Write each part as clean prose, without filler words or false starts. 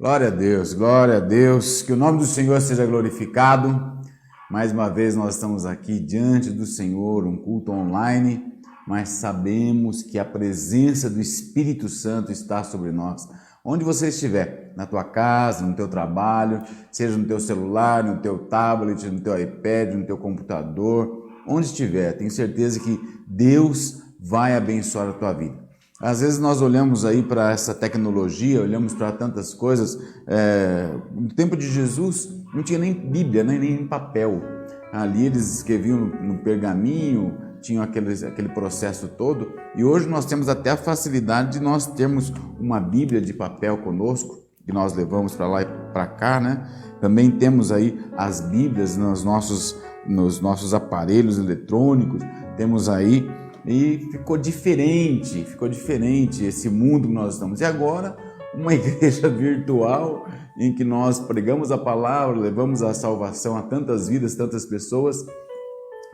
Glória a Deus, que o nome do Senhor seja glorificado. Mais uma vez nós estamos aqui diante do Senhor, um culto online, mas sabemos que a presença do Espírito Santo está sobre nós. Onde você estiver, na tua casa, no teu trabalho, seja no teu celular, no teu tablet, no teu iPad, no teu computador, onde estiver, tenho certeza que Deus vai abençoar a tua vida. Às vezes nós olhamos aí para essa tecnologia, olhamos para tantas coisas. No tempo de Jesus não tinha nem Bíblia, nem papel. Ali eles escreviam no pergaminho, tinham aquele processo todo. E hoje nós temos até a facilidade de nós termos uma Bíblia de papel conosco, que nós levamos para lá e para cá, né? Também temos aí as Bíblias nos nossos aparelhos eletrônicos, temos aí. E ficou diferente esse mundo que nós estamos. E agora, uma igreja virtual em que nós pregamos a palavra, levamos a salvação a tantas vidas, tantas pessoas,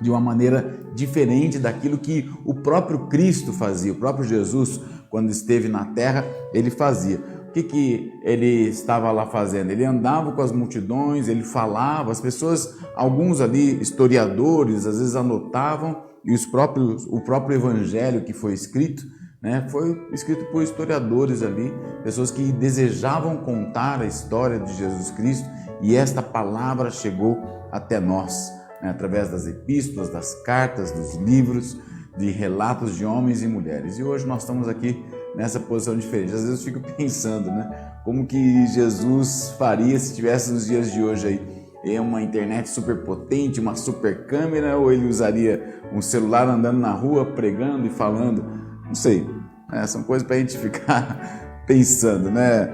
de uma maneira diferente daquilo que o próprio Cristo fazia, o próprio Jesus, quando esteve na terra, ele fazia. O que ele estava lá fazendo? Ele andava com as multidões, ele falava, as pessoas, alguns ali historiadores, às vezes anotavam, e o próprio evangelho que foi escrito, né, foi escrito por historiadores ali, pessoas que desejavam contar a história de Jesus Cristo, e esta palavra chegou até nós, né, através das epístolas, das cartas, dos livros, de relatos de homens e mulheres. E hoje nós estamos aqui nessa posição diferente. Às vezes eu fico pensando, né, como que Jesus faria se tivesse nos dias de hoje aí, uma internet super potente, uma super câmera, ou ele usaria um celular andando na rua, pregando e falando? Não sei, né? São coisas para a gente ficar pensando, né?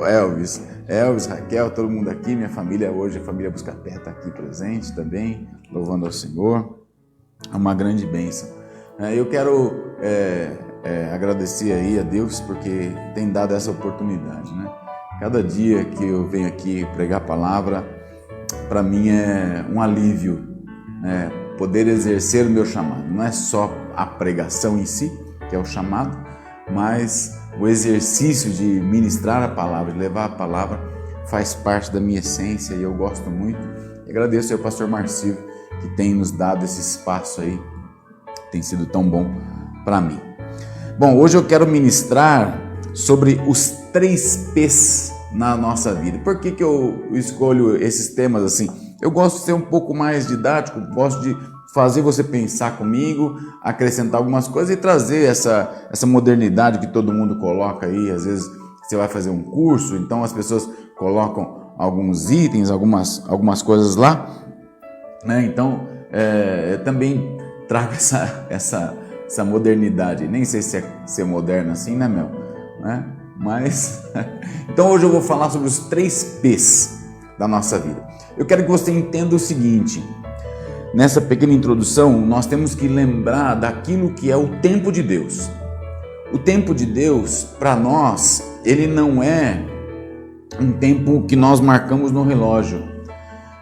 Elvis, Raquel, todo mundo aqui, minha família hoje, a família Buscapé está aqui presente também, louvando ao Senhor, é uma grande bênção. Eu quero agradecer aí a Deus porque tem dado essa oportunidade, né? Cada dia que eu venho aqui pregar a palavra, para mim é um alívio, né? Poder exercer o meu chamado. Não é só a pregação em si, que é o chamado, mas o exercício de ministrar a palavra, de levar a palavra, faz parte da minha essência e eu gosto muito. E agradeço ao pastor Marcílio, que tem nos dado esse espaço aí, tem sido tão bom para mim. Bom, hoje eu quero ministrar sobre os 3 P's na nossa vida. Por que eu escolho esses temas assim? Eu gosto de ser um pouco mais didático, gosto de fazer você pensar comigo, acrescentar algumas coisas e trazer essa modernidade que todo mundo coloca aí. Às vezes você vai fazer um curso, então as pessoas colocam alguns itens, algumas coisas lá, né? Então eu também trago essa modernidade. Nem sei se é ser moderno assim, né, meu? Né? Mas, então hoje eu vou falar sobre os 3 P's da nossa vida. Eu quero que você entenda o seguinte: nessa pequena introdução, nós temos que lembrar daquilo que é o tempo de Deus. O tempo de Deus, para nós, ele não é um tempo que nós marcamos no relógio.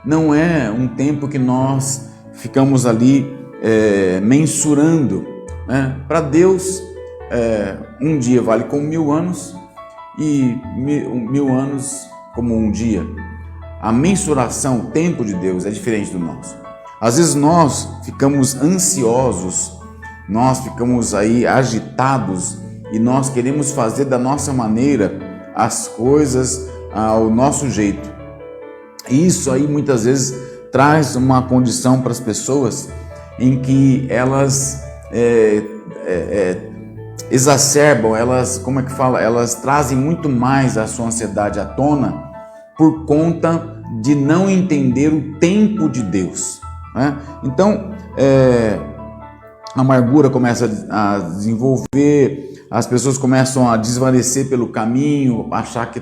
Não é um tempo que nós ficamos ali mensurando, né? Para Deus, um dia vale como 1000 anos, e 1000 anos como um dia. A mensuração, o tempo de Deus é diferente do nosso. Às vezes nós ficamos ansiosos, nós ficamos aí agitados e nós queremos fazer da nossa maneira as coisas ao nosso jeito. E isso aí muitas vezes traz uma condição para as pessoas em que elas exacerbam, elas trazem muito mais a sua ansiedade à tona por conta de não entender o tempo de Deus, né? Então, a amargura começa a desenvolver, as pessoas começam a desvanecer pelo caminho, achar que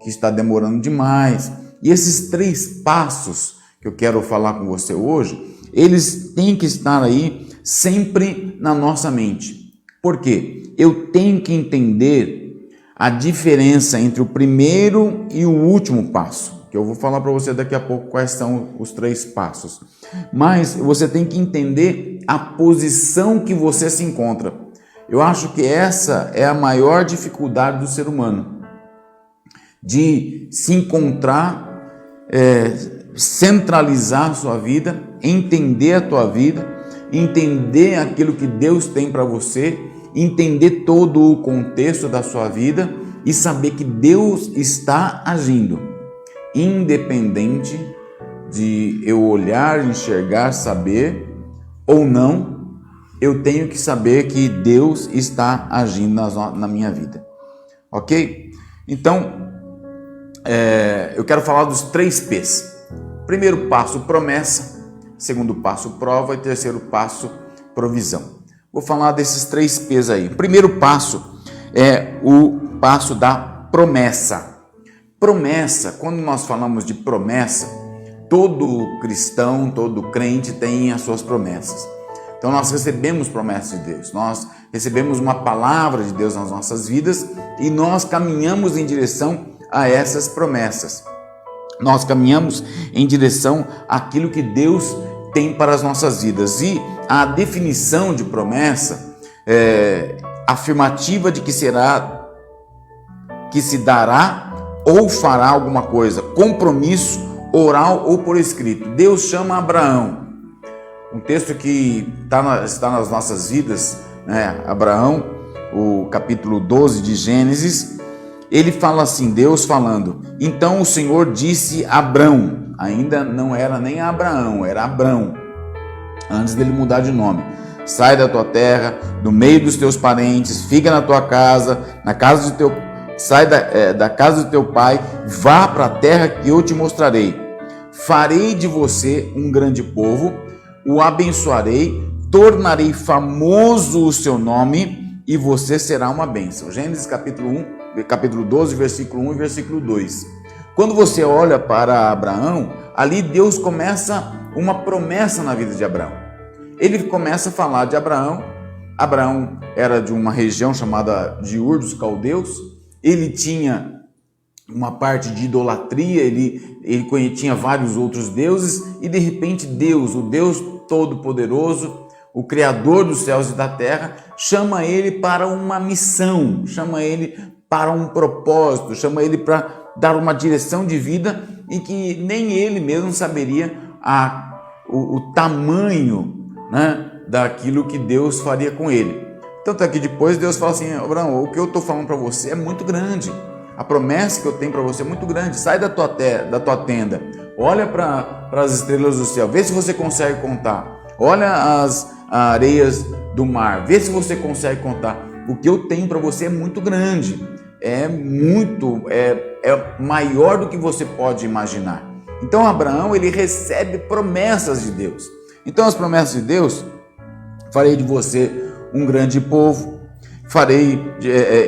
está demorando demais. E esses 3 passos que eu quero falar com você hoje, eles têm que estar aí sempre na nossa mente. Por quê? Eu tenho que entender a diferença entre o primeiro e o último passo, que eu vou falar para você daqui a pouco quais são os 3 passos. Mas você tem que entender a posição que você se encontra. Eu acho que essa é a maior dificuldade do ser humano. de se encontrar, centralizar a sua vida, entender a tua vida, entender aquilo que Deus tem para você, entender todo o contexto da sua vida e saber que Deus está agindo, independente de eu olhar, enxergar, saber ou não, eu tenho que saber que Deus está agindo na minha vida, ok? Então, eu quero falar dos 3 P's. Primeiro passo, promessa. Segundo passo, prova. E terceiro passo, provisão. Vou falar desses 3 P's aí. O primeiro passo é o passo da promessa. Promessa, quando nós falamos de promessa, todo cristão, todo crente tem as suas promessas. Então nós recebemos promessas de Deus, nós recebemos uma palavra de Deus nas nossas vidas e nós caminhamos em direção a essas promessas. Nós caminhamos em direção àquilo que Deus tem para as nossas vidas. E a definição de promessa é afirmativa de que se dará ou fará alguma coisa, compromisso oral ou por escrito. Deus chama Abraão. Um texto que está nas nossas vidas, né? Abraão, o capítulo 12 de Gênesis, ele fala assim, Deus falando, então o Senhor disse a Abrão, ainda não era nem Abraão, era Abrão, antes dele mudar de nome, sai da tua terra, do meio dos teus parentes, fica na tua casa, sai da casa do teu pai, vá para a terra que eu te mostrarei, farei de você um grande povo, o abençoarei, tornarei famoso o seu nome e você será uma bênção. Gênesis capítulo 12, versículo 1 e versículo 2. Quando você olha para Abraão, ali Deus começa uma promessa na vida de Abraão. Ele começa a falar de Abraão. Abraão era de uma região chamada de Ur dos Caldeus. Ele tinha uma parte de idolatria, ele tinha vários outros deuses e de repente Deus, o Deus Todo-Poderoso, o Criador dos céus e da terra, chama ele para uma missão, chama ele para um propósito, chama ele para dar uma direção de vida e que nem ele mesmo saberia o tamanho, né, daquilo que Deus faria com ele. Tanto é que depois Deus fala assim, Abraão, o que eu estou falando para você é muito grande, a promessa que eu tenho para você é muito grande, sai da tua tenda, olha para as estrelas do céu, vê se você consegue contar, olha as areias do mar, vê se você consegue contar, o que eu tenho para você é muito grande, é maior do que você pode imaginar. Então Abraão, ele recebe promessas de Deus. Então as promessas de Deus, farei de você um grande povo,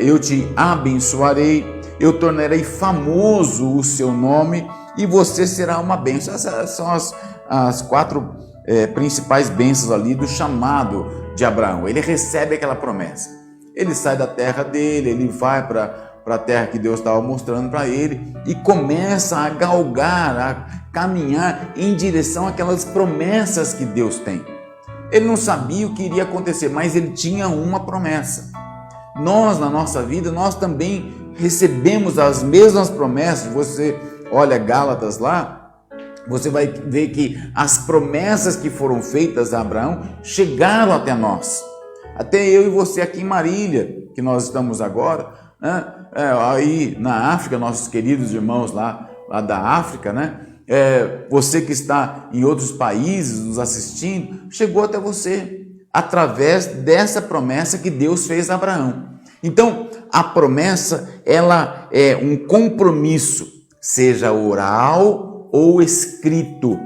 eu te abençoarei, eu tornarei famoso o seu nome e você será uma bênção. Essas são as 4 principais bênçãos ali do chamado de Abraão. Ele recebe aquela promessa. Ele sai da terra dele, ele vai para a terra que Deus estava mostrando para ele e começa a galgar, a caminhar em direção àquelas promessas que Deus tem. Ele não sabia o que iria acontecer, mas ele tinha uma promessa. Nós, na nossa vida, nós também recebemos as mesmas promessas. Você olha Gálatas lá, você vai ver que as promessas que foram feitas a Abraão chegaram até nós. Até eu e você aqui em Marília, que nós estamos agora, né? Aí na África, nossos queridos irmãos lá da África, né? Você que está em outros países nos assistindo, chegou até você através dessa promessa que Deus fez a Abraão. Então, a promessa, ela é um compromisso, seja oral ou escrito.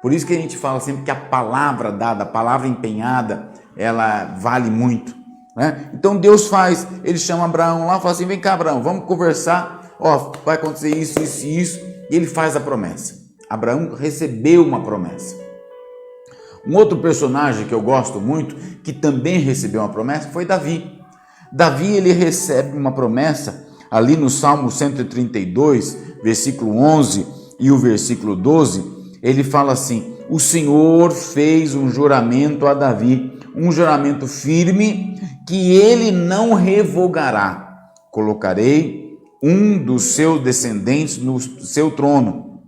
Por isso que a gente fala sempre que a palavra dada, a palavra empenhada, ela vale muito, né? Então Deus ele chama Abraão lá e fala assim, vem cá Abraão, vamos conversar, vai acontecer isso, isso e isso, e ele faz a promessa. Abraão recebeu uma promessa. Um outro personagem que eu gosto muito, que também recebeu uma promessa, foi Davi. Davi, ele recebe uma promessa ali no Salmo 132, versículo 11 e o versículo 12, ele fala assim, o Senhor fez um juramento a Davi, um juramento firme que ele não revogará. Colocarei um dos seus descendentes no seu trono,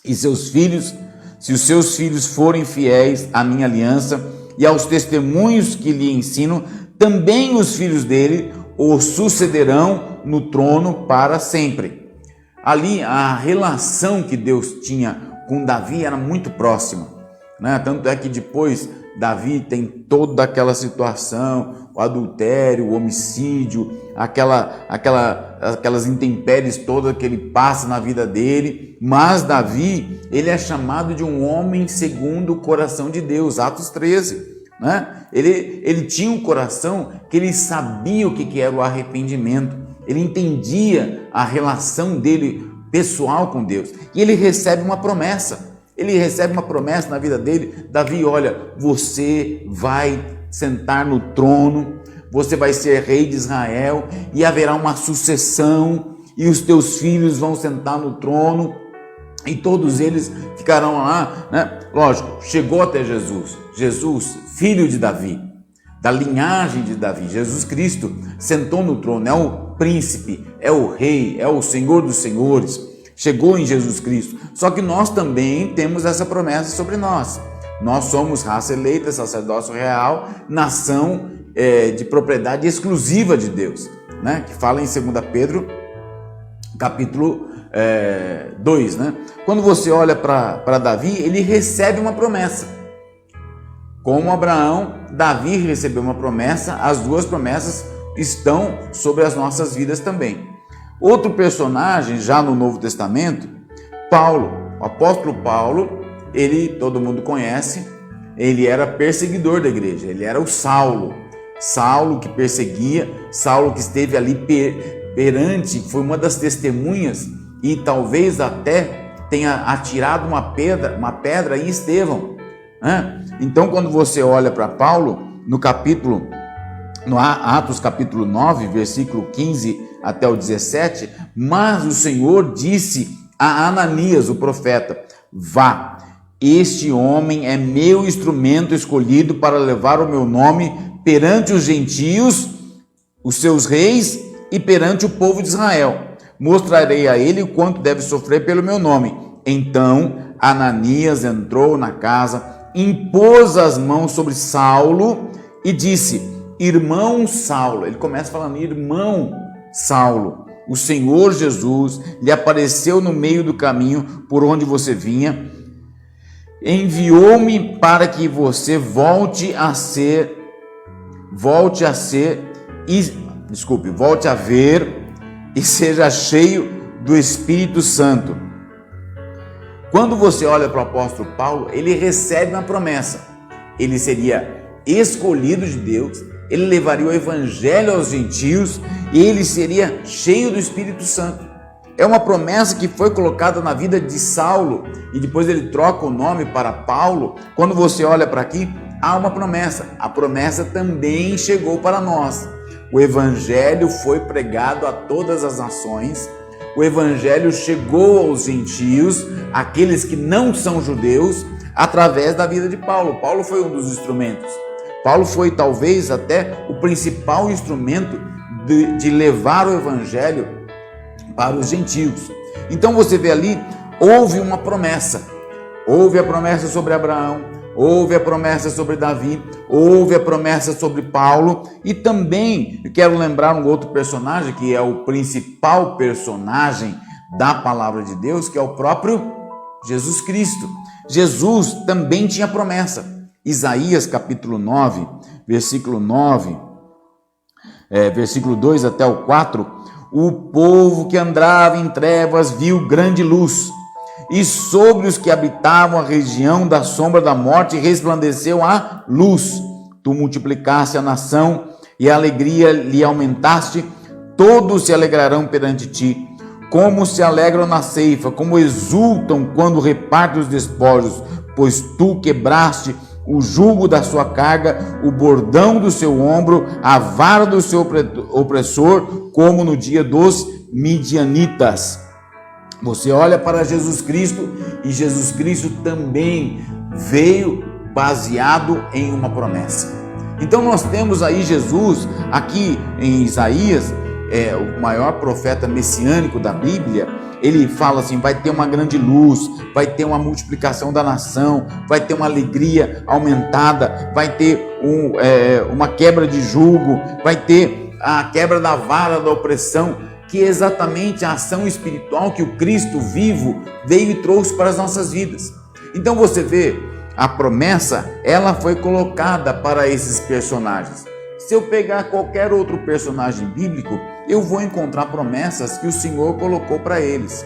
e seus filhos, se os seus filhos forem fiéis à minha aliança e aos testemunhos que lhe ensino, também os filhos dele o sucederão no trono para sempre. Ali a relação que Deus tinha com Davi era muito próxima, né? Tanto é que depois Davi tem toda aquela situação, o adultério, o homicídio, aquelas intempéries todas que ele passa na vida dele, mas Davi, ele é chamado de um homem segundo o coração de Deus, Atos 13, né? Ele tinha um coração que ele sabia o que era o arrependimento, ele entendia a relação dele pessoal com Deus, e ele recebe uma promessa. Ele recebe uma promessa na vida dele. Davi, olha, você vai sentar no trono, você vai ser rei de Israel e haverá uma sucessão e os teus filhos vão sentar no trono e todos eles ficarão lá, né? Lógico, chegou até Jesus, filho de Davi, da linhagem de Davi, Jesus Cristo sentou no trono, é o príncipe, é o rei, é o Senhor dos senhores. Chegou em Jesus Cristo, só que nós também temos essa promessa sobre nós. Nós somos raça eleita, sacerdócio real, nação de propriedade exclusiva de Deus, né? Que fala em 2 Pedro, capítulo 2, né? Quando você olha para Davi, ele recebe uma promessa. Como Abraão, Davi recebeu uma promessa, as duas promessas estão sobre as nossas vidas também. Outro personagem, já no Novo Testamento, Paulo, o apóstolo Paulo, ele, todo mundo conhece, ele era perseguidor da igreja, ele era o Saulo que perseguia, Saulo que esteve ali perante, foi uma das testemunhas e talvez até tenha atirado uma pedra em Estevão, né? Então, quando você olha para Paulo, no Atos capítulo 9, versículo 15 até o 17, mas o Senhor disse a Ananias, o profeta, vá, este homem é meu instrumento escolhido para levar o meu nome perante os gentios, os seus reis e perante o povo de Israel. Mostrarei a ele o quanto deve sofrer pelo meu nome. Então Ananias entrou na casa, impôs as mãos sobre Saulo e disse, irmão Saulo, ele começa falando, irmão Saulo, o Senhor Jesus lhe apareceu no meio do caminho por onde você vinha, enviou-me para que você volte a ver e seja cheio do Espírito Santo. Quando você olha para o apóstolo Paulo, ele recebe uma promessa, ele seria escolhido de Deus, ele levaria o evangelho aos gentios e ele seria cheio do Espírito Santo. É uma promessa que foi colocada na vida de Saulo e depois ele troca o nome para Paulo. Quando você olha para aqui, há uma promessa. A promessa também chegou para nós. O evangelho foi pregado a todas as nações. O evangelho chegou aos gentios, aqueles que não são judeus, através da vida de Paulo. Paulo foi um dos instrumentos. Paulo foi talvez até o principal instrumento de levar o evangelho para os gentios. Então você vê ali, houve uma promessa. Houve a promessa sobre Abraão, houve a promessa sobre Davi, houve a promessa sobre Paulo. E também eu quero lembrar um outro personagem que é o principal personagem da palavra de Deus, que é o próprio Jesus Cristo. Jesus também tinha promessa. Isaías capítulo 9, versículo 2 até o 4, o povo que andava em trevas viu grande luz, e sobre os que habitavam a região da sombra da morte resplandeceu a luz. Tu multiplicaste a nação e a alegria lhe aumentaste, todos se alegrarão perante ti, como se alegram na ceifa, como exultam quando repartem os despojos, pois tu quebraste o jugo da sua carga, o bordão do seu ombro, a vara do seu opressor, como no dia dos midianitas. Você olha para Jesus Cristo e Jesus Cristo também veio baseado em uma promessa. Então nós temos aí Jesus, aqui em Isaías, o maior profeta messiânico da Bíblia, ele fala assim: vai ter uma grande luz, vai ter uma multiplicação da nação, vai ter uma alegria aumentada, vai ter uma quebra de jugo, vai ter a quebra da vara da opressão, que é exatamente a ação espiritual que o Cristo vivo veio e trouxe para as nossas vidas. Então você vê, a promessa, ela foi colocada para esses personagens. Se eu pegar qualquer outro personagem bíblico, eu vou encontrar promessas que o Senhor colocou para eles.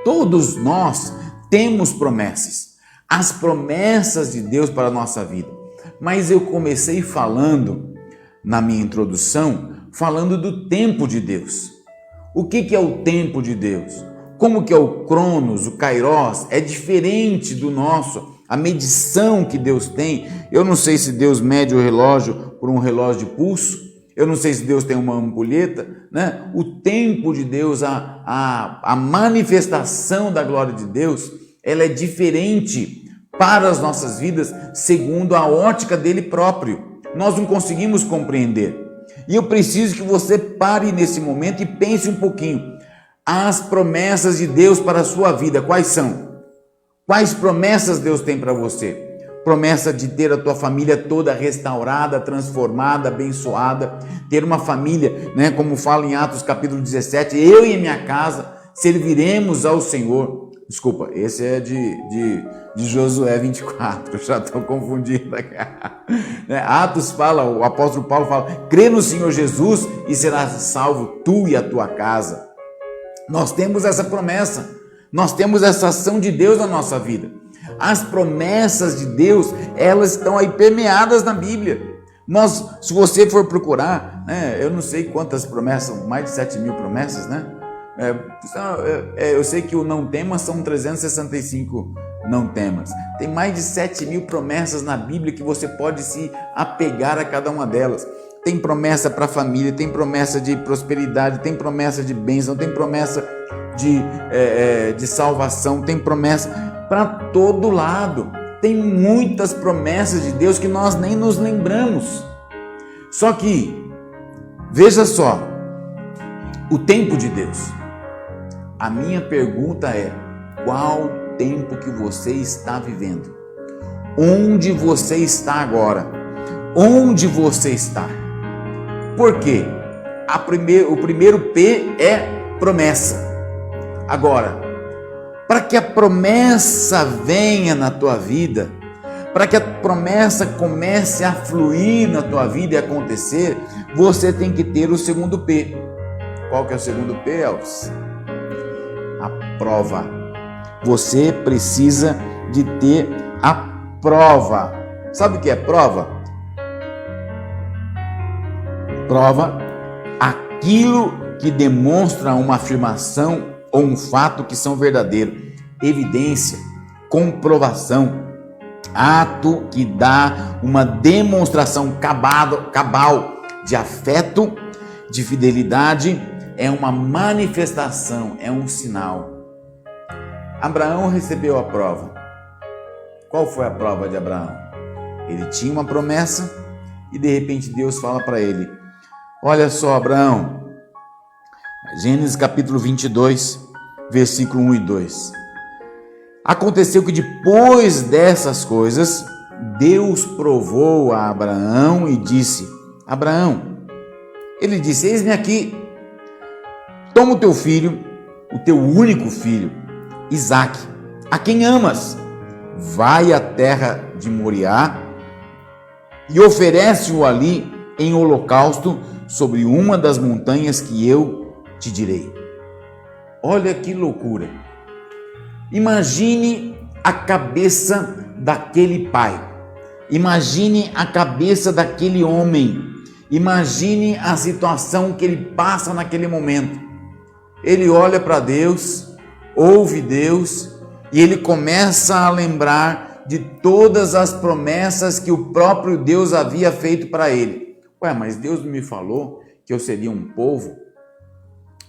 Todos nós temos promessas, as promessas de Deus para a nossa vida. Mas eu comecei falando, na minha introdução, falando do tempo de Deus. O que é o tempo de Deus? Como que é o Cronos, o Kairos? É diferente do nosso. A medição que Deus tem, eu não sei se Deus mede o relógio por um relógio de pulso, eu não sei se Deus tem uma ampulheta, né? O tempo de Deus, a manifestação da glória de Deus, ela é diferente para as nossas vidas, segundo a ótica dele próprio. Nós não conseguimos compreender. E eu preciso que você pare nesse momento e pense um pouquinho. As promessas de Deus para a sua vida, quais são? Quais promessas Deus tem para você? Promessa de ter a tua família toda restaurada, transformada, abençoada, ter uma família, né, como fala em Atos capítulo 17, eu e minha casa serviremos ao Senhor. Desculpa, esse é de Josué 24, já estou confundindo aqui. Atos fala, o apóstolo Paulo fala, crê no Senhor Jesus e serás salvo tu e a tua casa. Nós temos essa promessa. Nós temos essa ação de Deus na nossa vida. As promessas de Deus, elas estão aí permeadas na Bíblia. Se você for procurar, né, eu não sei quantas promessas, mais de 7.000 promessas, né? Eu sei que o não temas são 365 não temas. Tem mais de 7.000 promessas na Bíblia que você pode se apegar a cada uma delas. Tem promessa para a família, tem promessa de prosperidade, tem promessa de bênção, tem promessa de salvação, tem promessa para todo lado. Tem muitas promessas de Deus que nós nem nos lembramos. Só que, veja só, o tempo de Deus. A minha pergunta é: qual tempo que você está vivendo? Onde você está agora? Onde você está? Por quê? O primeiro P é promessa. Agora, para que a promessa venha na tua vida, para que a promessa comece a fluir na tua vida e acontecer, você tem que ter o segundo P. Qual que é o segundo P, Elvis? A prova. Você precisa de ter a prova. Sabe o que é prova? Prova, aquilo que demonstra uma afirmação ou um fato que são verdadeiros. Evidência, comprovação, ato que dá uma demonstração cabal de afeto, de fidelidade, é uma manifestação, é um sinal. Abraão recebeu a prova. Qual foi a prova de Abraão? Ele tinha uma promessa e de repente Deus fala para ele: olha só, Abraão, Gênesis capítulo 22, versículo 1 e 2. Aconteceu que depois dessas coisas, Deus provou a Abraão e disse: Abraão, ele disse: eis-me aqui, toma o teu filho, o teu único filho, Isaque, a quem amas, vai à terra de Moriá e oferece-o ali em holocausto sobre uma das montanhas que eu te direi. Olha que loucura! Imagine a cabeça daquele pai, imagine a cabeça daquele homem, imagine a situação que ele passa naquele momento. Ele olha para Deus, ouve Deus e ele começa a lembrar de todas as promessas que o próprio Deus havia feito para ele. Ué, mas Deus não me falou que eu seria um povo?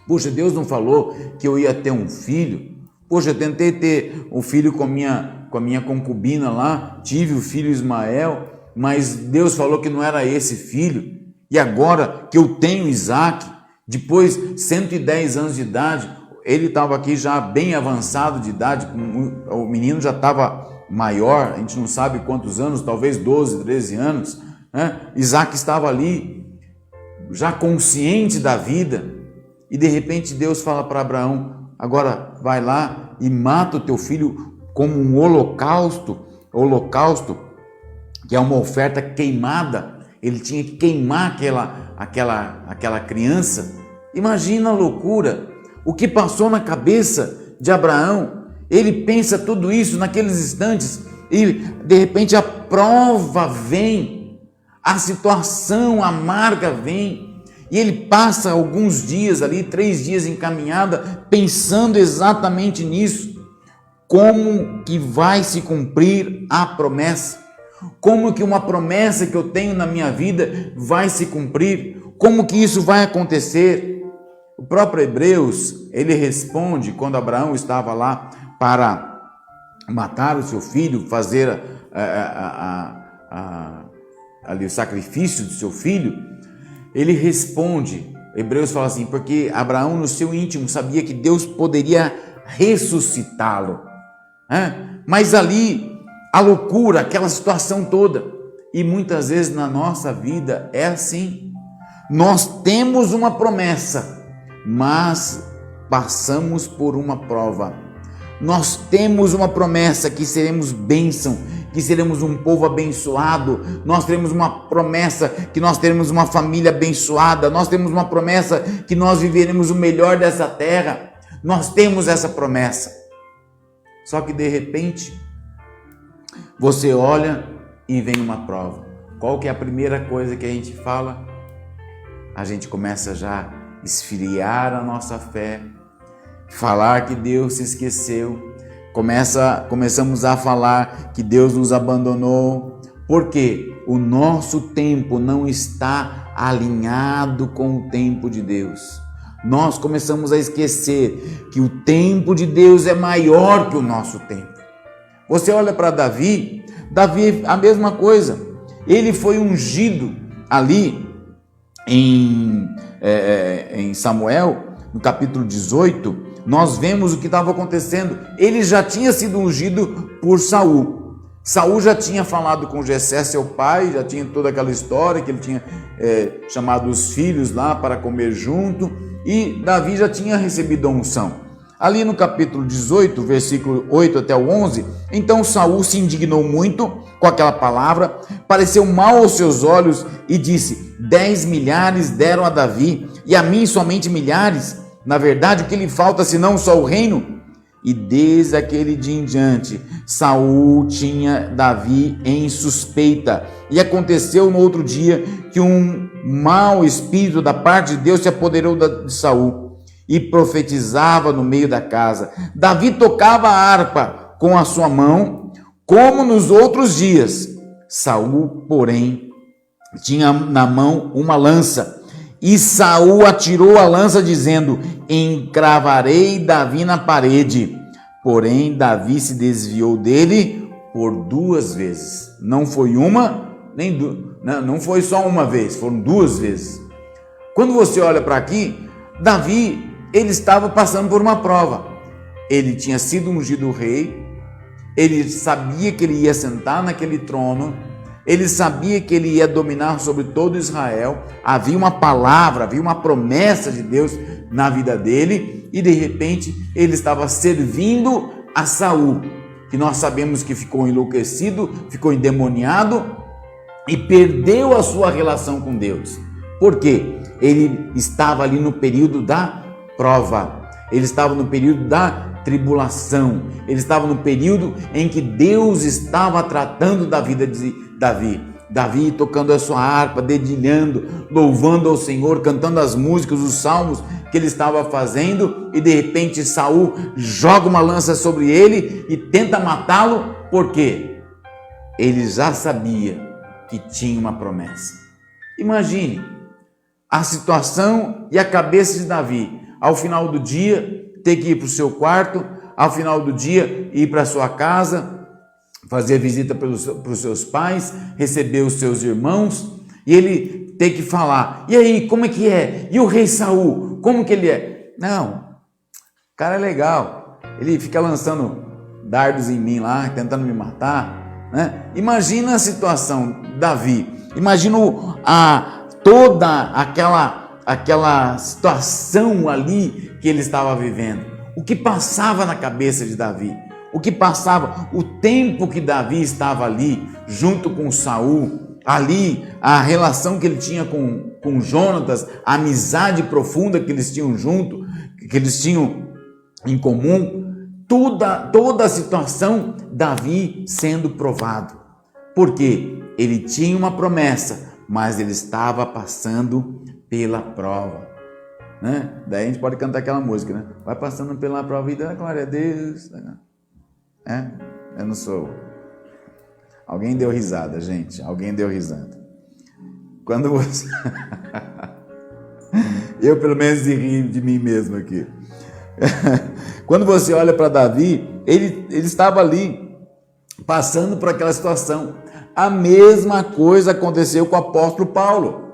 Puxa, Deus não falou que eu ia ter um filho? Poxa, eu tentei ter um filho com a minha concubina lá, tive o filho Ismael, mas Deus falou que não era esse filho. E agora que eu tenho Isaque, Depois, 110 anos de idade, ele estava aqui já bem avançado de idade, o menino já estava maior, a gente não sabe quantos anos, talvez 12, 13 anos, né? Isaac estava ali, já consciente da vida, e de repente Deus fala para Abraão: agora vai lá e mata o teu filho como um holocausto, que é uma oferta queimada. Ele tinha que queimar aquela criança. Imagina a loucura, o que passou na cabeça de Abraão. Ele pensa tudo isso naqueles instantes e de repente a prova vem, a situação amarga vem, e ele passa alguns dias ali, 3 dias em caminhada, pensando exatamente nisso. Como que vai se cumprir a promessa? Como que uma promessa que eu tenho na minha vida vai se cumprir? Como que isso vai acontecer? O próprio Hebreus, ele responde, quando Abraão estava lá para matar o seu filho, fazer ali o sacrifício do seu filho, ele responde, Hebreus fala assim, porque Abraão no seu íntimo sabia que Deus poderia ressuscitá-lo, né? Mas ali, a loucura, aquela situação toda, e muitas vezes na nossa vida é assim, nós temos uma promessa, mas passamos por uma prova. Nós temos uma promessa que seremos bênção, que seremos um povo abençoado, nós teremos uma promessa que nós teremos uma família abençoada, nós temos uma promessa que nós viveremos o melhor dessa terra, nós temos essa promessa. Só que de repente, você olha e vem uma prova. Qual que é a primeira coisa que a gente fala? A gente começa já a esfriar a nossa fé, falar que Deus se esqueceu, começamos a falar que Deus nos abandonou, porque o nosso tempo não está alinhado com o tempo de Deus. Nós começamos a esquecer que o tempo de Deus é maior que o nosso tempo. Você olha para Davi, a mesma coisa, ele foi ungido ali em Samuel, no capítulo 18, nós vemos o que estava acontecendo. Ele já tinha sido ungido por Saul. Saul já tinha falado com Jessé, seu pai, já tinha toda aquela história que ele tinha chamado os filhos lá para comer junto, e Davi já tinha recebido a unção. Ali no capítulo 18, versículo 8 até o 11, então Saul se indignou muito com aquela palavra, pareceu mal aos seus olhos e disse: 10 milhares deram a Davi, e a mim somente milhares. Na verdade, o que lhe falta senão só o reino? E desde aquele dia em diante, Saul tinha Davi em suspeita. E aconteceu no outro dia que um mau espírito da parte de Deus se apoderou de Saul e profetizava no meio da casa. Davi tocava a harpa com a sua mão, como nos outros dias. Saul, porém, tinha na mão uma lança. E Saul atirou a lança, dizendo: encravarei Davi na parede. Porém, Davi se desviou dele por 2 vezes. Não foi uma, nem duas, não foi só uma vez, foram 2 vezes. Quando você olha para aqui, Davi, ele estava passando por uma prova. Ele tinha sido ungido rei, ele sabia que ele ia sentar naquele trono, ele sabia que ele ia dominar sobre todo Israel, havia uma palavra, havia uma promessa de Deus na vida dele, e de repente ele estava servindo a Saul, que nós sabemos que ficou enlouquecido, ficou endemoniado e perdeu a sua relação com Deus. Por quê? Ele estava ali no período da prova, ele estava no período da tribulação, ele estava no período em que Deus estava tratando da vida de Davi tocando a sua harpa, dedilhando, louvando ao Senhor, cantando as músicas, os salmos que ele estava fazendo, e de repente Saul joga uma lança sobre ele e tenta matá-lo. Por quê? Ele já sabia que tinha uma promessa. Imagine a situação e a cabeça de Davi, ao final do dia ter que ir para o seu quarto, ao final do dia ir para a sua casa, fazer visita para os seus pais, receber os seus irmãos, e ele ter que falar, e aí, como é que é? E o rei Saul, como que ele é? Não, o cara é legal, ele fica lançando dardos em mim lá, tentando me matar, né? Imagina a situação, Davi, imagina toda aquela situação ali que ele estava vivendo, o que passava na cabeça de Davi, o que passava, o tempo que Davi estava ali, junto com Saul, ali, a relação que ele tinha com Jonatas, a amizade profunda que eles tinham junto, que eles tinham em comum, toda a situação, Davi sendo provado, porque ele tinha uma promessa, mas ele estava passando pela prova, né? Daí a gente pode cantar aquela música, né? Vai passando pela prova e dá glória a Deus. Eu não sou. Alguém deu risada, gente. Alguém deu risada. Quando você. Eu, pelo menos, ri de mim mesmo aqui. Quando você olha para Davi, ele estava ali, passando por aquela situação. A mesma coisa aconteceu com o apóstolo Paulo.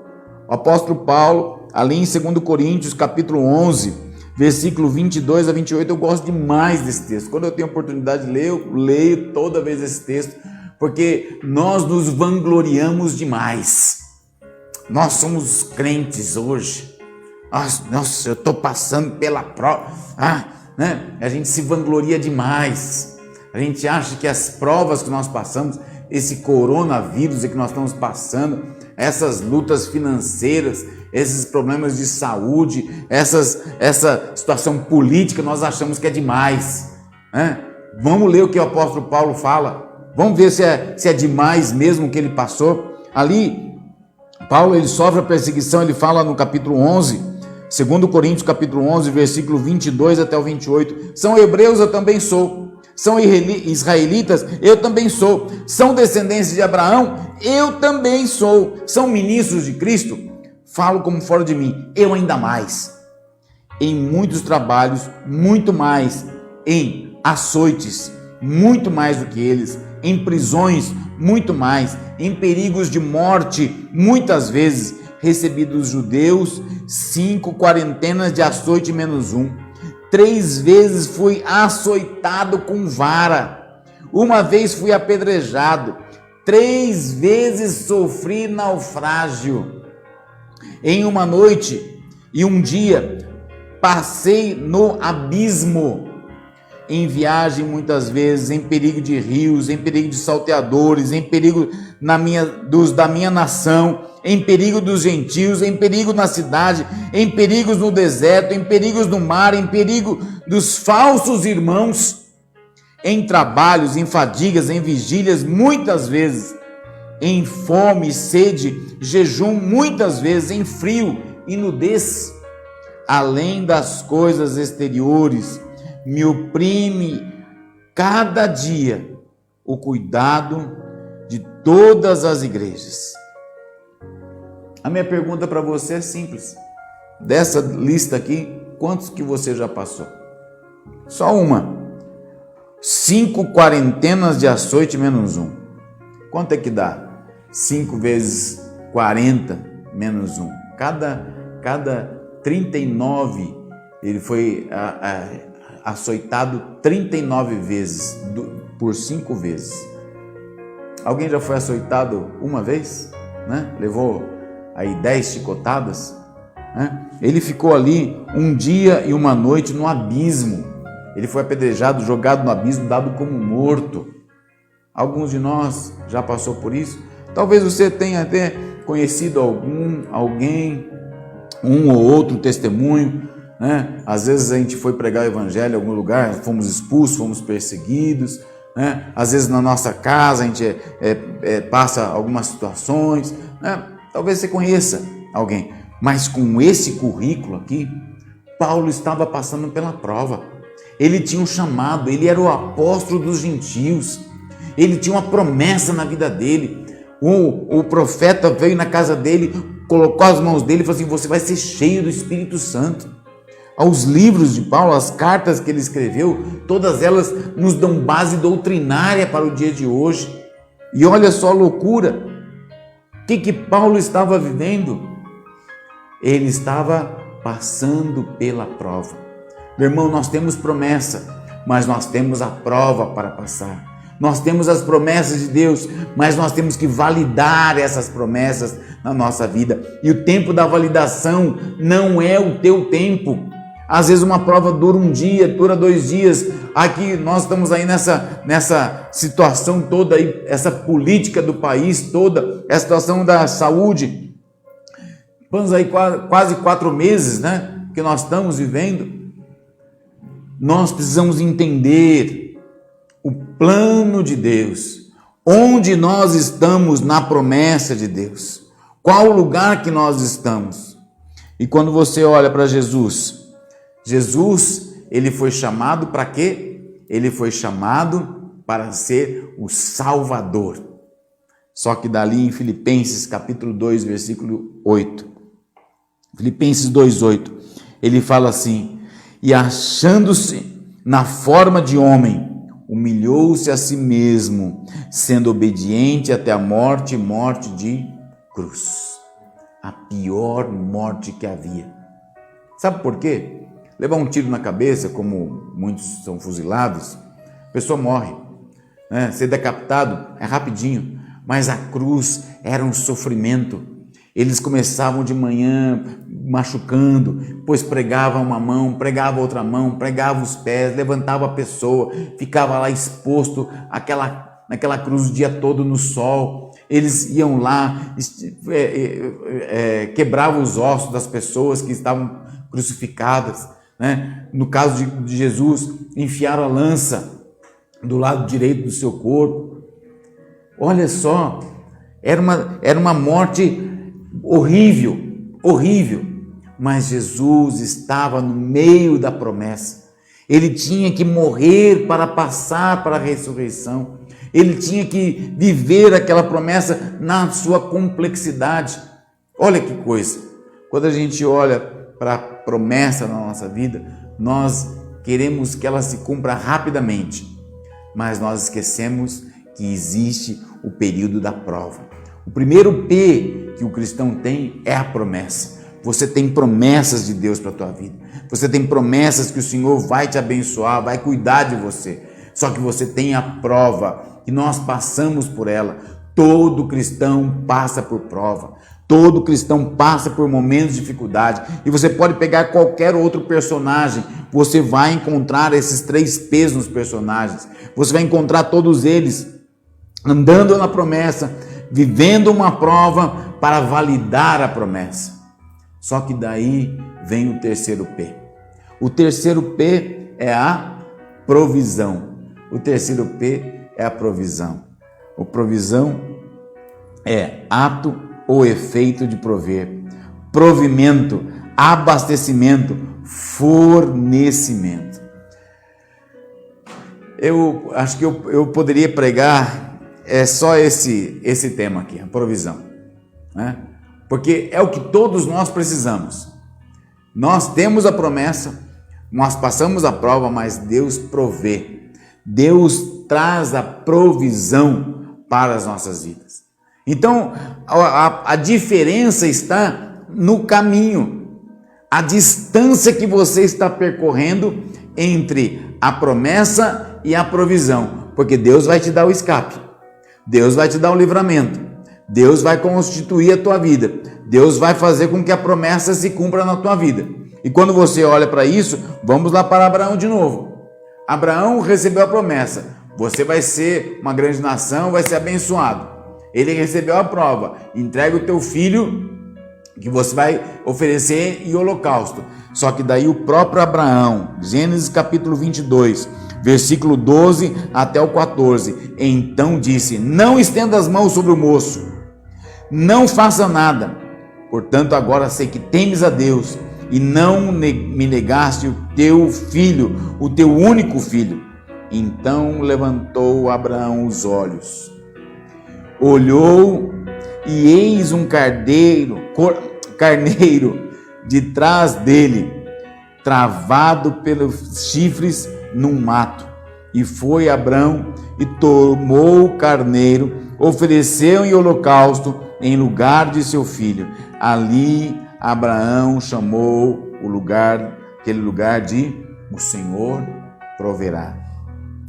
O apóstolo Paulo, ali em 2 Coríntios, capítulo 11, versículo 22 a 28, eu gosto demais desse texto. Quando eu tenho oportunidade de ler, eu leio toda vez esse texto, porque nós nos vangloriamos demais. Nós somos crentes hoje. Nossa, eu estou passando pela prova. Né? A gente se vangloria demais. A gente acha que as provas que nós passamos, esse coronavírus que nós estamos passando, essas lutas financeiras, esses problemas de saúde, essa situação política, nós achamos que é demais, né? Vamos ler o que o apóstolo Paulo fala, vamos ver se é demais mesmo o que ele passou. Ali, Paulo, ele sofre a perseguição, ele fala no capítulo 11, 2 Coríntios capítulo 11, versículo 22 até o 28, são hebreus, eu também sou. São israelitas, eu também sou. São descendentes de Abraão, eu também sou. São ministros de Cristo, falo como fora de mim, eu ainda mais. Em muitos trabalhos, muito mais. Em açoites, muito mais do que eles. Em prisões, muito mais. Em perigos de morte, muitas vezes. Recebi dos judeus 5 quarentenas de açoite menos 1. 3 vezes fui açoitado com vara, 1 vez fui apedrejado, 3 vezes sofri naufrágio. Em uma noite e um dia passei no abismo, em viagem muitas vezes, em perigo de rios, em perigo de salteadores, em perigo da minha nação, em perigo dos gentios, em perigo na cidade, em perigos no deserto, em perigos no mar, em perigo dos falsos irmãos, em trabalhos, em fadigas, em vigílias, muitas vezes, em fome, sede, jejum, muitas vezes, em frio e nudez. Além das coisas exteriores, me oprime cada dia o cuidado de todas as igrejas. A minha pergunta para você é simples. Dessa lista aqui, quantos que você já passou? Só uma. 5 quarentenas de açoite menos 1. Quanto é que dá? 5 vezes 40 menos 1. Cada 39, ele foi açoitado 39 vezes, por 5 vezes. Alguém já foi açoitado uma vez? Né? Levou aí 10 chicotadas, né? Ele ficou ali um dia e uma noite no abismo. Ele foi apedrejado, jogado no abismo, dado como morto. Alguns de nós já passou por isso. Talvez você tenha até conhecido alguém, um ou outro testemunho, né? Às vezes a gente foi pregar o evangelho em algum lugar, fomos expulsos, fomos perseguidos, né? Às vezes na nossa casa a gente passa algumas situações, né? Talvez você conheça alguém, mas com esse currículo aqui, Paulo estava passando pela prova. Ele tinha um chamado, ele era o apóstolo dos gentios, ele tinha uma promessa na vida dele. O profeta veio na casa dele, colocou as mãos dele e falou assim: você vai ser cheio do Espírito Santo. Os livros de Paulo, as cartas que ele escreveu, todas elas nos dão base doutrinária para o dia de hoje. E olha só a loucura. O que Paulo estava vivendo? Ele estava passando pela prova. Meu irmão, nós temos promessa, mas nós temos a prova para passar. Nós temos as promessas de Deus, mas nós temos que validar essas promessas na nossa vida. E o tempo da validação não é o teu tempo. Às vezes uma prova dura um dia, dura 2 dias. Aqui nós estamos aí nessa situação toda, aí, essa política do país toda, a situação da saúde. Vamos aí quase 4 meses, né, que nós estamos vivendo. Nós precisamos entender o plano de Deus, onde nós estamos na promessa de Deus, qual o lugar que nós estamos. E quando você olha para Jesus, ele foi chamado para quê? Ele foi chamado para ser o Salvador. Só que dali em Filipenses capítulo 2, versículo 8, Filipenses 2:8, ele fala assim: e achando-se na forma de homem, humilhou-se a si mesmo, sendo obediente até a morte, morte de cruz. A pior morte que havia. Sabe por quê? Levar um tiro na cabeça, como muitos são fuzilados, a pessoa morre, né? Ser decapitado é rapidinho, mas a cruz era um sofrimento. Eles começavam de manhã machucando, depois pregavam uma mão, pregava outra mão, pregava os pés, levantava a pessoa, ficava lá exposto naquela cruz o dia todo no sol. Eles iam lá, quebravam os ossos das pessoas que estavam crucificadas, né? No caso de Jesus, enfiaram a lança do lado direito do seu corpo. Olha só, era uma morte horrível, mas Jesus estava no meio da promessa. Ele tinha que morrer para passar para a ressurreição. Ele tinha que viver aquela promessa na sua complexidade. Olha que coisa, quando a gente olha para a promessa na nossa vida, nós queremos que ela se cumpra rapidamente, mas nós esquecemos que existe o período da prova. O primeiro P que o cristão tem é a promessa. Você tem promessas de Deus para a tua vida. Você tem promessas que o Senhor vai te abençoar, vai cuidar de você. Só que você tem a prova, que nós passamos por ela. Todo cristão passa por prova. Todo cristão passa por momentos de dificuldade. E você pode pegar qualquer outro personagem, você vai encontrar esses 3 P's nos personagens. Você vai encontrar todos eles andando na promessa, vivendo uma prova para validar a promessa. Só que daí vem o terceiro P. O terceiro P é a provisão. O terceiro P é a provisão. O provisão é ato ou efeito de prover, provimento, abastecimento, fornecimento. Eu acho que eu poderia pregar só esse tema aqui, a provisão, né? Porque é o que todos nós precisamos. Nós temos a promessa, nós passamos a prova, mas Deus provê. Deus traz a provisão para as nossas vidas. Então, a diferença está no caminho, a distância que você está percorrendo entre a promessa e a provisão, porque Deus vai te dar o escape, Deus vai te dar o livramento, Deus vai constituir a tua vida, Deus vai fazer com que a promessa se cumpra na tua vida. E quando você olha para isso, vamos lá para Abraão de novo. Abraão recebeu a promessa, você vai ser uma grande nação, vai ser abençoado. Ele recebeu a prova, entrega o teu filho que você vai oferecer em holocausto. Só que daí o próprio Abraão, Gênesis capítulo 22, versículo 12 até o 14, então disse: não estenda as mãos sobre o moço, não faça nada, portanto agora sei que temes a Deus e não me negaste o teu filho, o teu único filho. Então levantou Abraão os olhos, olhou e eis um carneiro de trás dele, travado pelos chifres num mato. E foi Abraão e tomou o carneiro, ofereceu em holocausto em lugar de seu filho. Ali Abraão chamou aquele lugar de o Senhor proverá.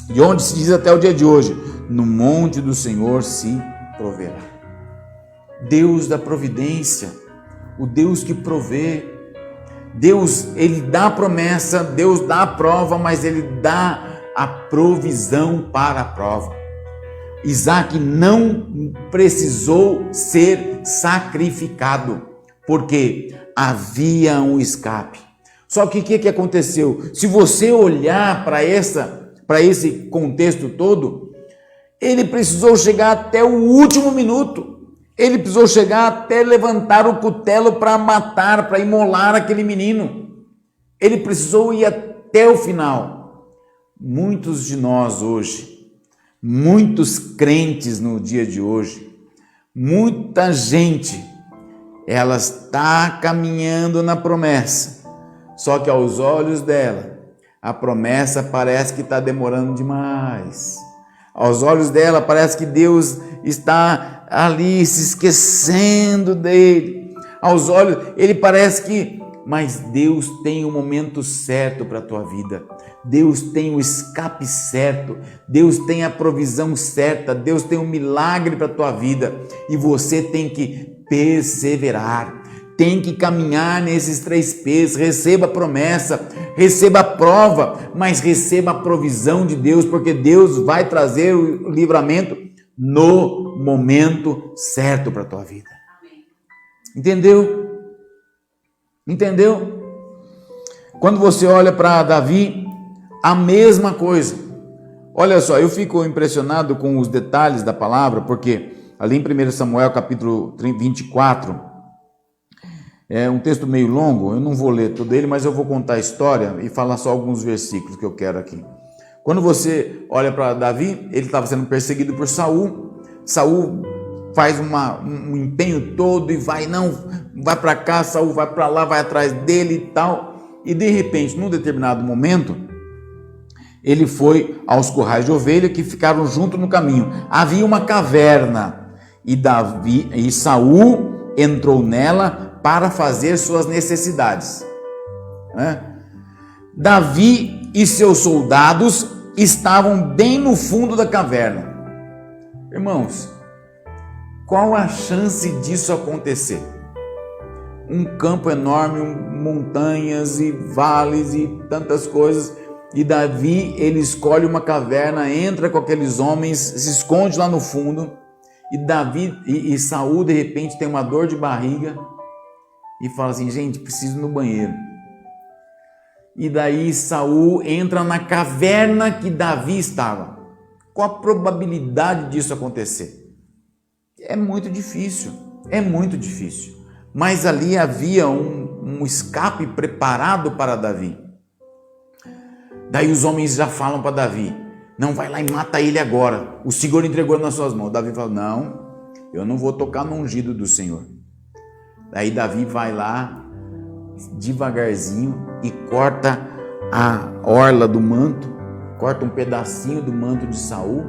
E onde se diz até o dia de hoje, no monte do Senhor se proverá. Deus da providência, o Deus que provê. Deus, ele dá a promessa, Deus dá a prova, mas ele dá a provisão para a prova. Isaac não precisou ser sacrificado, porque havia um escape. Só que o que aconteceu? Se você olhar para esse contexto todo, ele precisou chegar até o último minuto. Ele precisou chegar até levantar o cutelo para matar, para imolar aquele menino. Ele precisou ir até o final. Muitos de nós hoje, muitos crentes no dia de hoje, muita gente, ela está caminhando na promessa, só que aos olhos dela, a promessa parece que está demorando demais. Aos olhos dela parece que Deus está ali se esquecendo dele. Aos olhos, ele parece que... Mas Deus tem o momento certo para a tua vida. Deus tem o escape certo. Deus tem a provisão certa. Deus tem um milagre para a tua vida. E você tem que perseverar. Tem que caminhar nesses 3 P's. Receba a promessa, receba a prova, mas receba a provisão de Deus, porque Deus vai trazer o livramento no momento certo para a tua vida. Entendeu? Entendeu? Quando você olha para Davi, a mesma coisa. Olha só, eu fico impressionado com os detalhes da palavra, porque ali em 1 Samuel capítulo 24, é um texto meio longo, eu não vou ler todo ele, mas eu vou contar a história e falar só alguns versículos que eu quero aqui. Quando você olha para Davi, ele estava sendo perseguido por Saul. Saul faz um empenho todo e vai para cá, Saul vai para lá, vai atrás dele e tal. E de repente, num determinado momento, ele foi aos currais de ovelha que ficaram junto no caminho. Havia uma caverna e Saul entrou nela para fazer suas necessidades. Davi e seus soldados estavam bem no fundo da caverna. Irmãos, qual a chance disso acontecer? Um campo enorme, montanhas e vales e tantas coisas, e Davi, ele escolhe uma caverna, entra com aqueles homens, se esconde lá no fundo, e Saul de repente tem uma dor de barriga e fala assim: gente, preciso ir no banheiro. E daí Saul entra na caverna que Davi estava. Qual a probabilidade disso acontecer? É muito difícil, mas ali havia um escape preparado para Davi. Daí os homens já falam para Davi: não, vai lá e mata ele agora, o Senhor entregou nas suas mãos. Davi fala: não, eu não vou tocar no ungido do Senhor. Daí Davi vai lá devagarzinho e corta a orla do manto, corta um pedacinho do manto de Saul,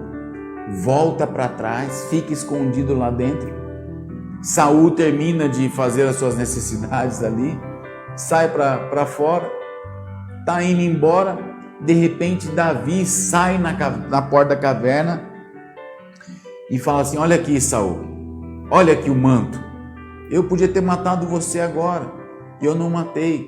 volta para trás, fica escondido lá dentro. Saul termina de fazer as suas necessidades ali, sai para fora, está indo embora. De repente Davi sai na porta da caverna e fala assim: olha aqui, Saul, olha aqui o manto. Eu podia ter matado você agora, e eu não matei.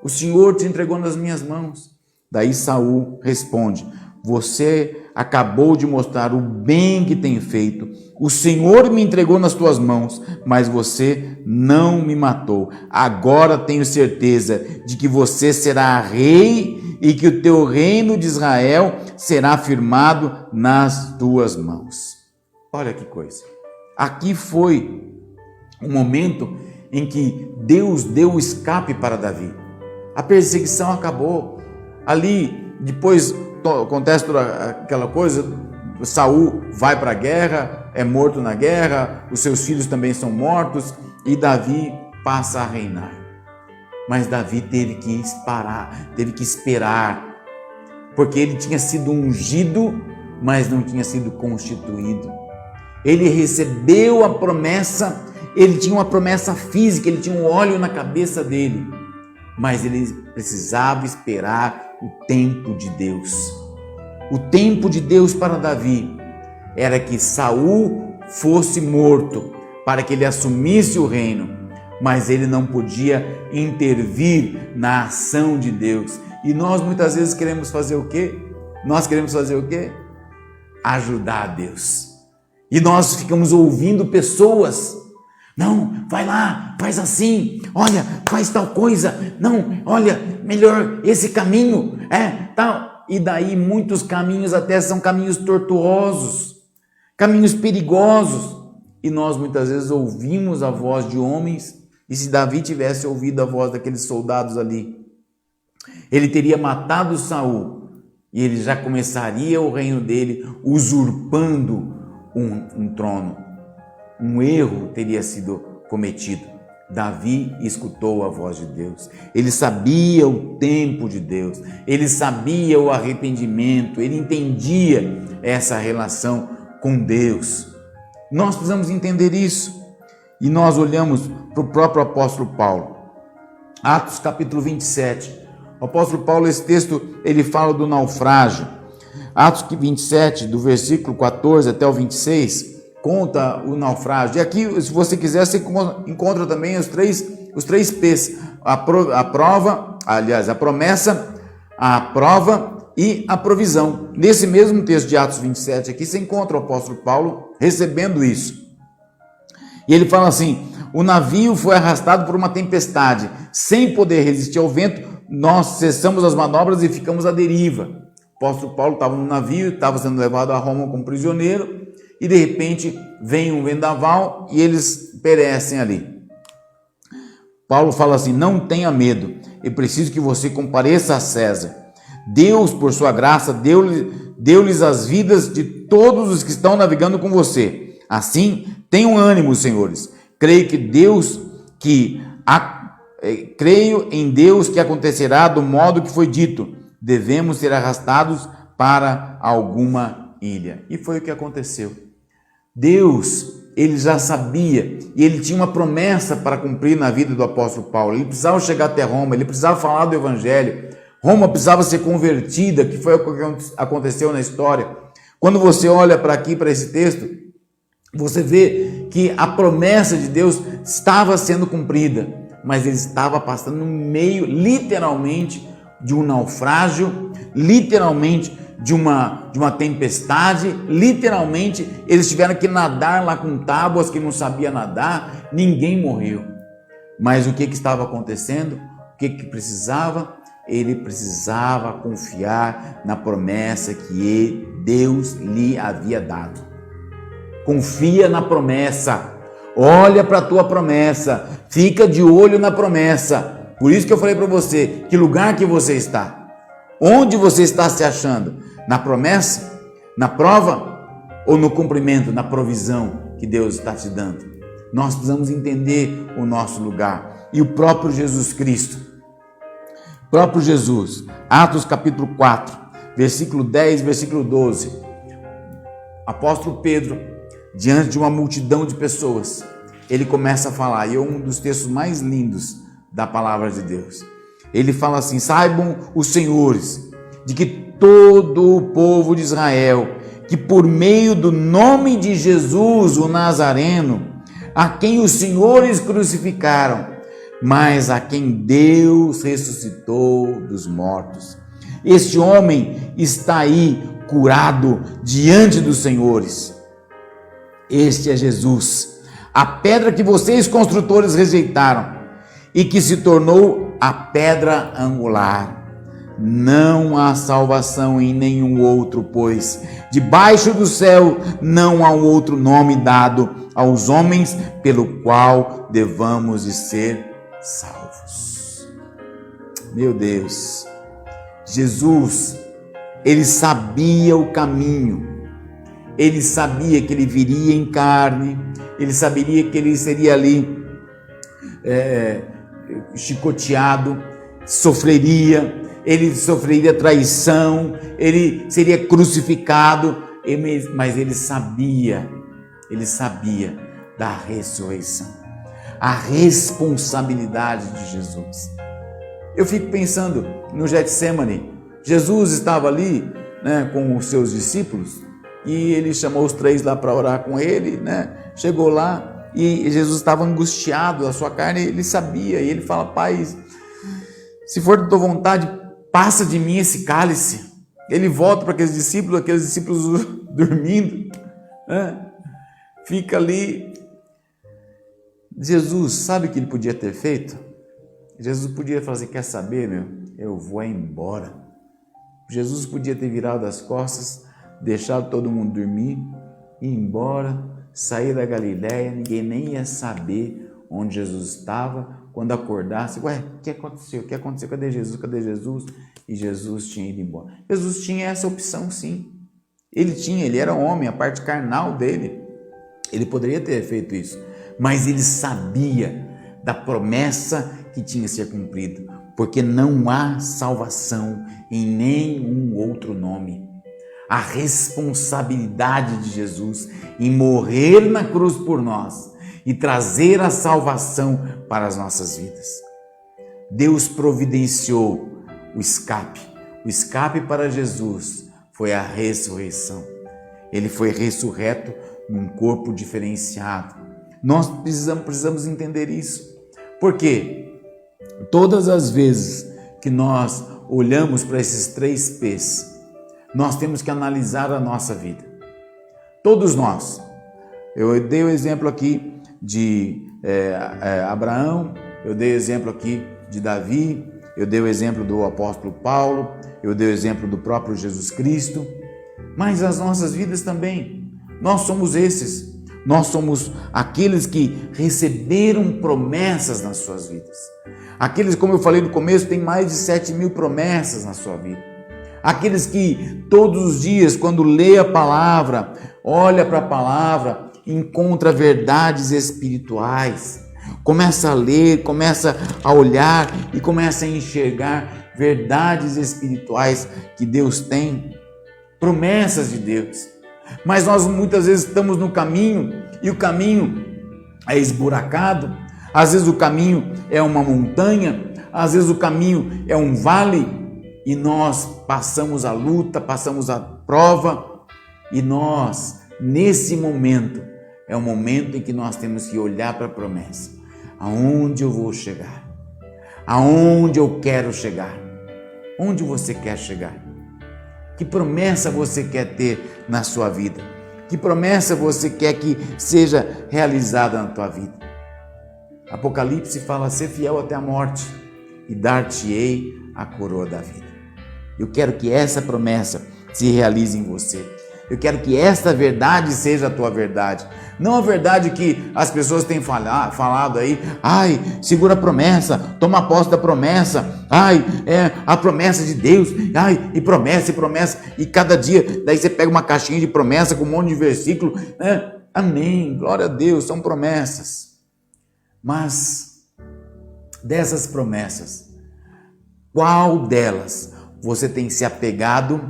O Senhor te entregou nas minhas mãos. Daí Saul responde: você acabou de mostrar o bem que tem feito. O Senhor me entregou nas tuas mãos, mas você não me matou. Agora tenho certeza de que você será rei e que o teu reino de Israel será firmado nas tuas mãos. Olha que coisa. Aqui foi o momento em que Deus deu o escape para Davi. A perseguição acabou. Ali, depois acontece toda aquela coisa, Saul vai para a guerra, é morto na guerra, os seus filhos também são mortos e Davi passa a reinar. Mas Davi teve que esperar, porque ele tinha sido ungido, mas não tinha sido constituído. Ele recebeu a promessa, ele tinha uma promessa física, ele tinha um óleo na cabeça dele, mas ele precisava esperar o tempo de Deus. O tempo de Deus para Davi era que Saul fosse morto, para que ele assumisse o reino, mas ele não podia intervir na ação de Deus. E nós muitas vezes queremos fazer o quê? Ajudar a Deus. E nós ficamos ouvindo pessoas: não, vai lá, faz assim, olha, faz tal coisa, não, olha, melhor esse caminho, tal. E daí muitos caminhos até são caminhos tortuosos, caminhos perigosos. E nós muitas vezes ouvimos a voz de homens, e se Davi tivesse ouvido a voz daqueles soldados ali, ele teria matado Saul, e ele já começaria o reino dele usurpando um trono. Um erro teria sido cometido. Davi escutou a voz de Deus. Ele sabia o tempo de Deus. Ele sabia o arrependimento. Ele entendia essa relação com Deus. Nós precisamos entender isso. E nós olhamos para o próprio apóstolo Paulo. Atos capítulo 27. O apóstolo Paulo, esse texto, ele fala do naufrágio. Atos 27, do versículo 14 até o 26, conta o naufrágio. E aqui, se você quiser, você encontra também os três P's. A promessa, a prova e a provisão. Nesse mesmo texto de Atos 27 aqui, você encontra o apóstolo Paulo recebendo isso. E ele fala assim: o navio foi arrastado por uma tempestade, sem poder resistir ao vento, nós cessamos as manobras e ficamos à deriva. O apóstolo Paulo estava no navio, estava sendo levado a Roma como prisioneiro, e de repente vem um vendaval e eles perecem ali. Paulo fala assim: não tenha medo, eu preciso que você compareça a César. Deus, por sua graça, deu-lhes as vidas de todos os que estão navegando com você. Assim, tenham ânimo, senhores. Creio em Deus que acontecerá do modo que foi dito. Devemos ser arrastados para alguma ilha. E foi o que aconteceu. Deus, ele já sabia, e ele tinha uma promessa para cumprir na vida do apóstolo Paulo. Ele precisava chegar até Roma, ele precisava falar do evangelho. Roma precisava ser convertida, que foi o que aconteceu na história. Quando você olha para aqui, para esse texto, você vê que a promessa de Deus estava sendo cumprida, mas ele estava passando no meio, literalmente, de um naufrágio, literalmente de uma tempestade, literalmente eles tiveram que nadar lá com tábuas, que não sabia nadar, ninguém morreu. Mas o que estava acontecendo? O que precisava? Ele precisava confiar na promessa que Deus lhe havia dado. Confia na promessa, olha para a tua promessa, fica de olho na promessa. Por isso que eu falei para você, que lugar que você está? Onde você está se achando? Na promessa? Na prova? Ou no cumprimento, na provisão que Deus está te dando? Nós precisamos entender o nosso lugar. E o próprio Jesus Cristo, Atos capítulo 4, versículo 10, versículo 12. Apóstolo Pedro, diante de uma multidão de pessoas, ele começa a falar, e é um dos textos mais lindos da palavra de Deus. Ele fala assim: saibam os senhores, de que todo o povo de Israel, que por meio do nome de Jesus, o Nazareno, a quem os senhores crucificaram, mas a quem Deus ressuscitou dos mortos, este homem está aí curado diante dos senhores. Este é Jesus, a pedra que vocês construtores rejeitaram e que se tornou a pedra angular. Não há salvação em nenhum outro, pois debaixo do céu não há um outro nome dado aos homens pelo qual devamos de ser salvos. Meu Deus, Jesus, ele sabia o caminho, ele sabia que ele viria em carne, ele sabia que ele seria ali chicoteado, ele sofreria traição, ele seria crucificado, mas ele sabia ele sabia da ressurreição, a responsabilidade de Jesus. Eu fico pensando no Getsemane. Jesus estava ali, né, com os seus discípulos, e ele chamou os 3 lá para orar com ele, né? Chegou lá e Jesus estava angustiado, a sua carne, ele sabia, e ele fala: Pai, se for da tua vontade, passa de mim esse cálice. Ele volta para aqueles discípulos dormindo, né? Fica ali. Jesus, sabe o que ele podia ter feito? Jesus podia falar assim: quer saber, meu? Eu vou embora. Jesus podia ter virado as costas, deixado todo mundo dormir, ir embora, sair da Galileia, ninguém nem ia saber onde Jesus estava. Quando acordasse, o que aconteceu? O que aconteceu? Cadê Jesus? Cadê Jesus? E Jesus tinha ido embora. Jesus tinha essa opção, sim. Ele era homem, a parte carnal dele. Ele poderia ter feito isso, mas ele sabia da promessa que tinha que ser cumprida, porque não há salvação em nenhum outro nome. A responsabilidade de Jesus em morrer na cruz por nós e trazer a salvação para as nossas vidas. Deus providenciou o escape para Jesus foi a ressurreição. Ele foi ressurreto num corpo diferenciado. Nós precisamos entender isso. Por quê? Todas as vezes que nós olhamos para esses 3 P's, nós temos que analisar a nossa vida. Todos nós. Eu dei o exemplo aqui de Abraão, eu dei o exemplo aqui de Davi, eu dei o exemplo do apóstolo Paulo, eu dei o exemplo do próprio Jesus Cristo, mas as nossas vidas também. Nós somos esses. Nós somos aqueles que receberam promessas nas suas vidas. Aqueles, como eu falei no começo, tem mais de 7.000 promessas na sua vida. Aqueles que todos os dias, quando lê a palavra, olha para a palavra, encontra verdades espirituais, começa a ler, começa a olhar e começa a enxergar verdades espirituais que Deus tem, promessas de Deus. Mas nós muitas vezes estamos no caminho e o caminho é esburacado, às vezes o caminho é uma montanha, às vezes o caminho é um vale e nós passamos a luta, passamos a prova e nós, nesse momento, é o momento em que nós temos que olhar para a promessa. Aonde eu vou chegar? Aonde eu quero chegar? Onde você quer chegar? Que promessa você quer ter na sua vida? Que promessa você quer que seja realizada na tua vida? Apocalipse fala: ser fiel até a morte e dar-te-ei a coroa da vida. Eu quero que essa promessa se realize em você. Eu quero que esta verdade seja a tua verdade. Não a verdade que as pessoas têm falado aí. Ai, segura a promessa, toma posse da promessa. Ai, é a promessa de Deus. Ai, e promessa. E cada dia, daí você pega uma caixinha de promessa com um monte de versículo. Né? Amém, glória a Deus, são promessas. Mas dessas promessas, qual delas você tem se apegado,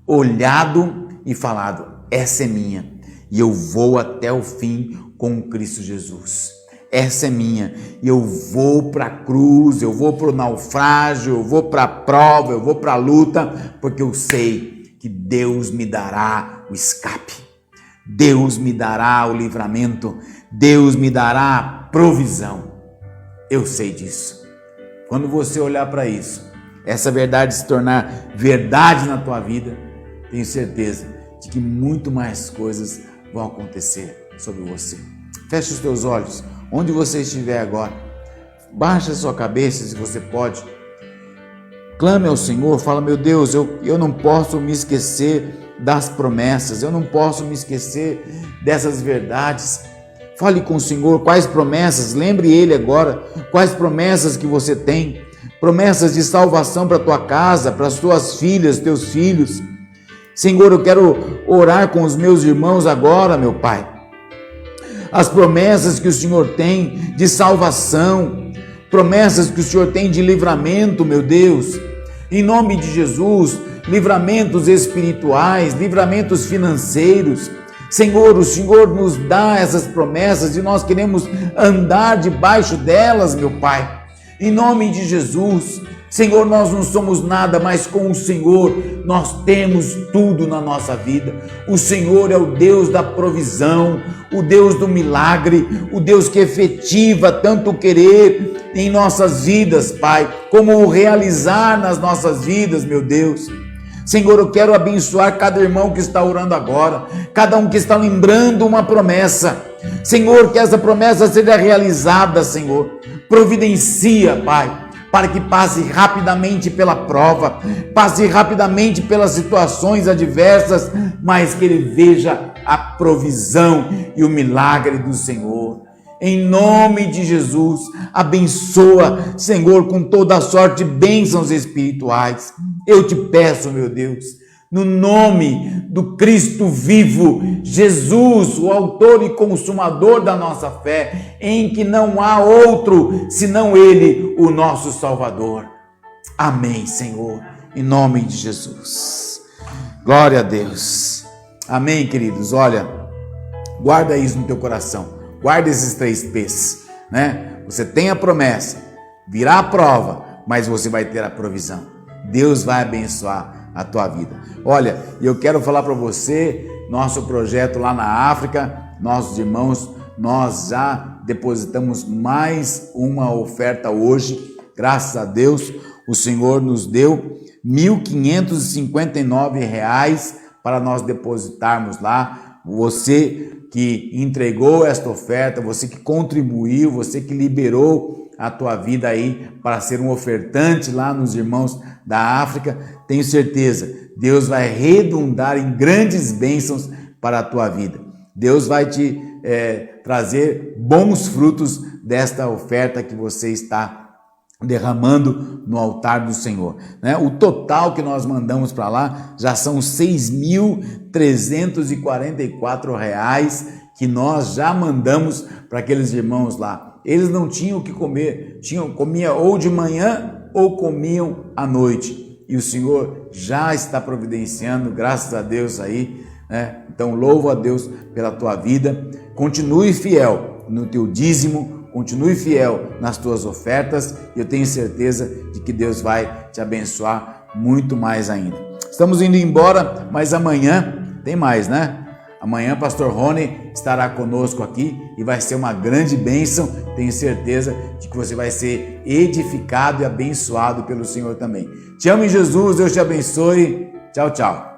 olhado e falado: essa é minha e eu vou até o fim com Cristo Jesus. Essa é minha e eu vou para a cruz, eu vou para o naufrágio, eu vou para a prova, eu vou para a luta, porque eu sei que Deus me dará o escape, Deus me dará o livramento, Deus me dará a provisão. Eu sei disso. Quando você olhar para isso, essa verdade se tornar verdade na tua vida, tenho certeza de que muito mais coisas vão acontecer sobre você. Feche os teus olhos, onde você estiver agora. Baixa a sua cabeça, se você pode. Clame ao Senhor, fala: meu Deus, eu não posso me esquecer das promessas, eu não posso me esquecer dessas verdades. Fale com o Senhor, quais promessas, lembre Ele agora, quais promessas que você tem. Promessas de salvação para a tua casa, para as tuas filhas, teus filhos. Senhor, eu quero orar com os meus irmãos agora, meu Pai. As promessas que o Senhor tem de salvação, promessas que o Senhor tem de livramento, meu Deus. Em nome de Jesus, livramentos espirituais, livramentos financeiros, Senhor, o Senhor nos dá essas promessas e nós queremos andar debaixo delas, meu Pai. Em nome de Jesus, Senhor, nós não somos nada, mas com o Senhor nós temos tudo na nossa vida. O Senhor é o Deus da provisão, o Deus do milagre, o Deus que efetiva tanto o querer em nossas vidas, Pai, como o realizar nas nossas vidas, meu Deus. Senhor, eu quero abençoar cada irmão que está orando agora, cada um que está lembrando uma promessa. Senhor, que essa promessa seja realizada, Senhor. Providencia, Pai, para que passe rapidamente pela prova, passe rapidamente pelas situações adversas, mas que ele veja a provisão e o milagre do Senhor. Em nome de Jesus, abençoa, Senhor, com toda a sorte de bênçãos espirituais. Eu te peço, meu Deus, no nome do Cristo vivo, Jesus, o autor e consumador da nossa fé, em que não há outro senão Ele, o nosso Salvador. Amém, Senhor, em nome de Jesus. Glória a Deus. Amém, queridos. Olha, guarda isso no teu coração. Guarda esses 3 P's, né? Você tem a promessa, virá a prova, mas você vai ter a provisão. Deus vai abençoar a tua vida. Olha, eu quero falar para você, nosso projeto lá na África, nossos irmãos, nós já depositamos mais uma oferta hoje, graças a Deus, o Senhor nos deu R$1.559 para nós depositarmos lá. Você que entregou esta oferta, você que contribuiu, você que liberou a tua vida aí para ser um ofertante lá nos irmãos da África, tenho certeza, Deus vai redundar em grandes bênçãos para a tua vida. Deus vai te trazer bons frutos desta oferta que você está derramando no altar do Senhor, né? O total que nós mandamos para lá já são R$6.344 que nós já mandamos para aqueles irmãos lá. Eles não tinham o que comer, comia ou de manhã ou comiam à noite, e o Senhor já está providenciando, graças a Deus aí, né? Então louvo a Deus pela tua vida, continue fiel no teu dízimo, continue fiel nas tuas ofertas, e eu tenho certeza de que Deus vai te abençoar muito mais ainda. Estamos indo embora, mas amanhã tem mais, né? Amanhã pastor Rony estará conosco aqui e vai ser uma grande bênção. Tenho certeza de que você vai ser edificado e abençoado pelo Senhor também. Te amo em Jesus, Deus te abençoe. Tchau, tchau.